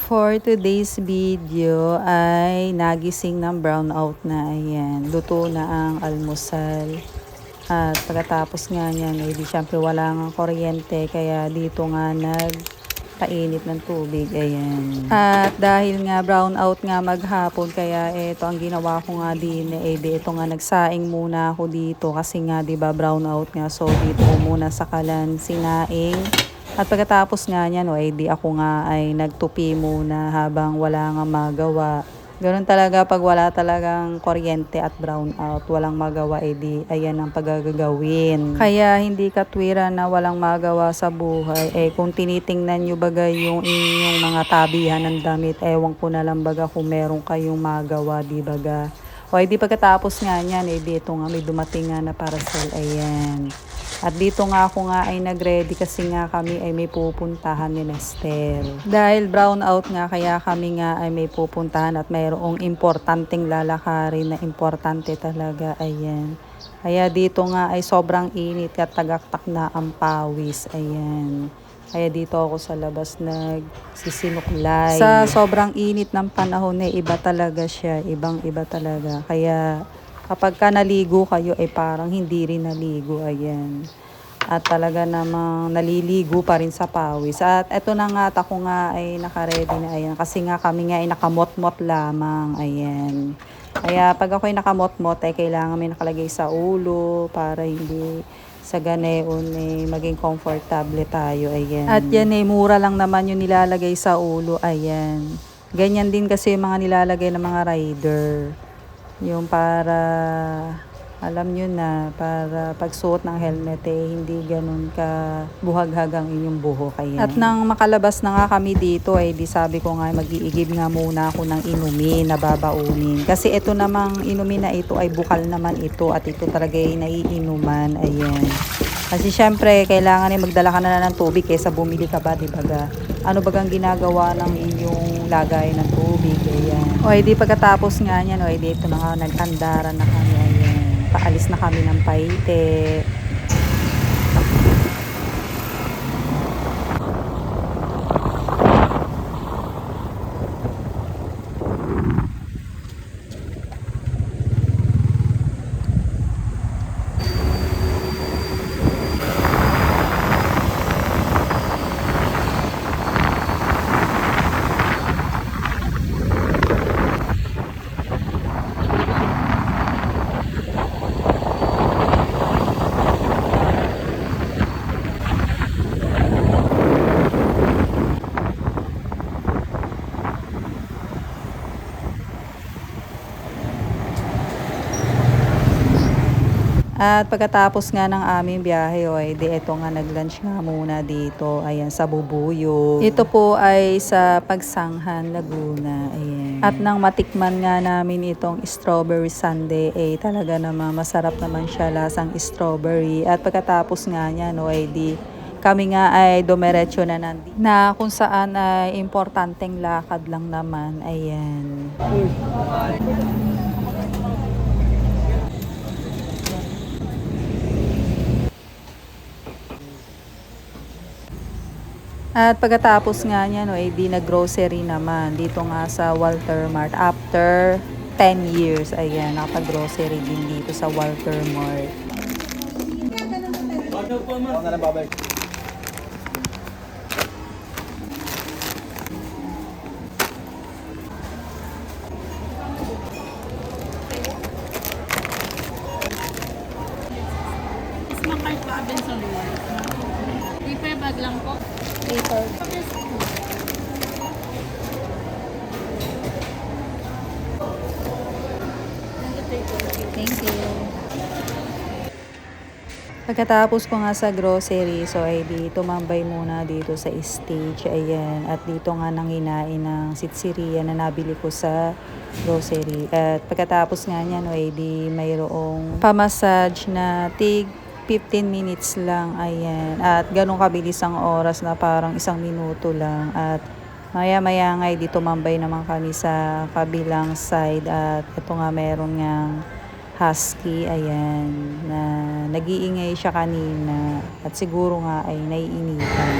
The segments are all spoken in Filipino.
For today's video ay nagising ng brownout na, ayan. Luto na ang almusal. At pagkatapos nga niyan, eh, di syempre wala nga kuryente kaya dito nga nagpainit ng tubig, ayan. At dahil nga brownout nga maghapon kaya ito ang ginawa ko nga din, eh di ito nga nagsaing muna ako dito kasi nga 'di ba brownout nga, so dito ko muna sakalan sinaing. At pagkatapos nga niyan, no, eh, di ako nga ay nagtupi muna habang wala nga magawa. Ganun talaga pag wala talagang kuryente at brownout, walang magawa, eh di ayan ang pagagawin. Kaya hindi katwiran na walang magawa sa buhay. Eh kung tinitingnan nyo baga yung inyong mga tabihan ng damit, ewan ko na lang baga kung meron kayong magawa, di baga. O di pagkatapos nga niyan, eh di ito nga may dumating nga na parcel, ayan. At dito nga ako nga ay nag-ready kasi nga kami ay may pupuntahan ni Lester. Dahil brownout nga kaya kami nga ay may pupuntahan at mayroong importanteng lalakarin na importante talaga, ayan. Kaya dito nga ay sobrang init at tagaktak na ang pawis, ayan. Kaya dito ako sa labas nagsisinuklay. Sa sobrang init ng panahon eh, iba talaga siya, ibang iba talaga. Kaya kapag ka naligo kayo ay parang hindi rin naligo, ayan. At talaga namang naliligo pa rin sa pawis. At eto na nga, ako nga ay nakaredy na, ayan. Kasi nga kami nga ay nakamot-mot lamang, ayan. Kaya pag ako ay nakamot-mot ay kailangan may nakalagay sa ulo para hindi sa ganeon eh, maging comfortable tayo, ayan. At yan eh, mura lang naman yung nilalagay sa ulo, ayan. Ganyan din kasi yung mga nilalagay ng mga rider. Yung para, alam nyo na, para pagsuot ng helmet eh, hindi ganun ka buhaghag ang inyong buhok, ayan. At nang makalabas na nga kami dito ay di sabi ko nga mag-iigib nga muna ako ng inumin na babaunin. Kasi ito namang inumin na ito ay bukal naman ito at ito talaga ay naiinuman, ayan. Kasi syempre kailangan ay magdala ka na ng tubig kaysa bumili ka ba, di ba? Ano bagang ginagawa ng inyong lagay ng tubig, ayan. O di pagkatapos nga niyan, o di ito na nga nag-andaran na kami, ayan. Paalis na kami ng Paite. At pagkatapos nga ng aming biyahe, o di eto nga nag-lunch nga muna dito, ayan, sa Bubuyog. Ito po ay sa Pagsanghan, Laguna, ayan. At nang matikman nga namin itong strawberry sundae, eh talaga naman masarap naman siya, lasang strawberry. At pagkatapos nga niya, no, ay di kami nga ay dumiretso na nandito, na kung saan ay importanteng lakad lang naman, ayan. At pagkatapos nga niya, no, eh, di nag-grocery naman dito nga sa Walter Mart. After 10 years, ayan, nakapag-grocery din dito sa Walter Mart. Smart Robinson World. Paper bag lang po. Paper. Thank you. Pagkatapos ko nga sa grocery, so ay di tumambay muna dito sa stage, ayan. At dito nga nanginain ng sitsiriya na nabili ko sa grocery. At pagkatapos nga niyan, ay di mayroong pamassage na 15 minutes lang, ayan. At ganun kabilis ang oras na parang 1 minuto lang. At maya-maya nga di tumambay naman kami sa kabilang side. At ito nga meron ngang husky, ayan, na nag-iingay siya kanina at siguro nga ay naiinitan.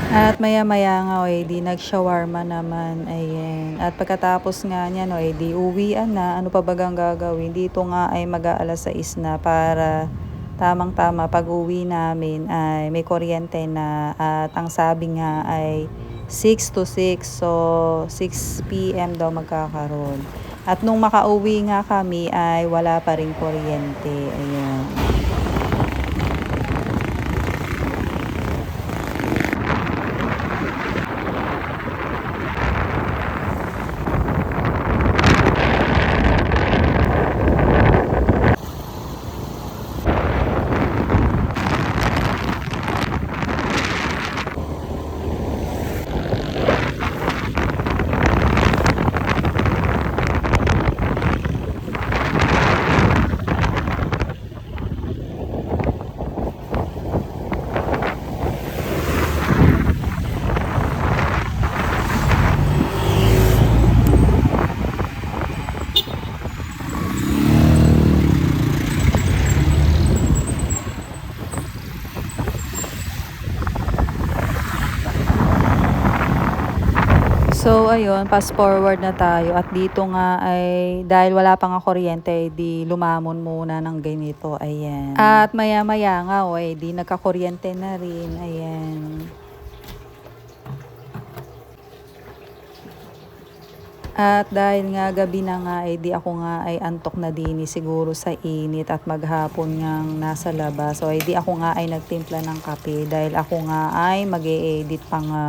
At maya-maya nga, o di nag-shawarma naman, ayan. At pagkatapos nga niyan, o di uwian na, ano pa bagang gagawin? Dito nga ay mag-aalas 6 na para tamang-tama pag-uwi namin ay may kuryente na at ang sabi nga ay 6 to 6, so 6 p.m. daw magkakaroon. At nung makauwi nga kami ay wala pa ring kuryente, ayan. So ayun, fast forward na tayo at dito nga ay dahil wala pa nga kuryente, di lumamon muna ng ganito, ayan. At maya-maya nga, o di nagkakuryente na rin, ayan. At dahil nga gabi na nga, di ako nga ay antok na din siguro sa init at maghapon ngang nasa labas. So di ako nga ay nagtimpla ng kape dahil ako nga ay mag-e-edit pa nga.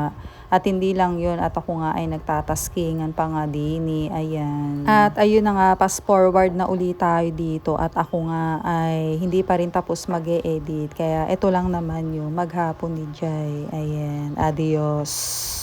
At hindi lang yun, at ako nga ay nagtataskingan pa nga din, ayan. At ayun na nga, fast forward na ulit tayo dito at ako nga ay hindi pa rin tapos mag-e-edit. Kaya ito lang naman yung maghapon ni Jai, ayan. Adios.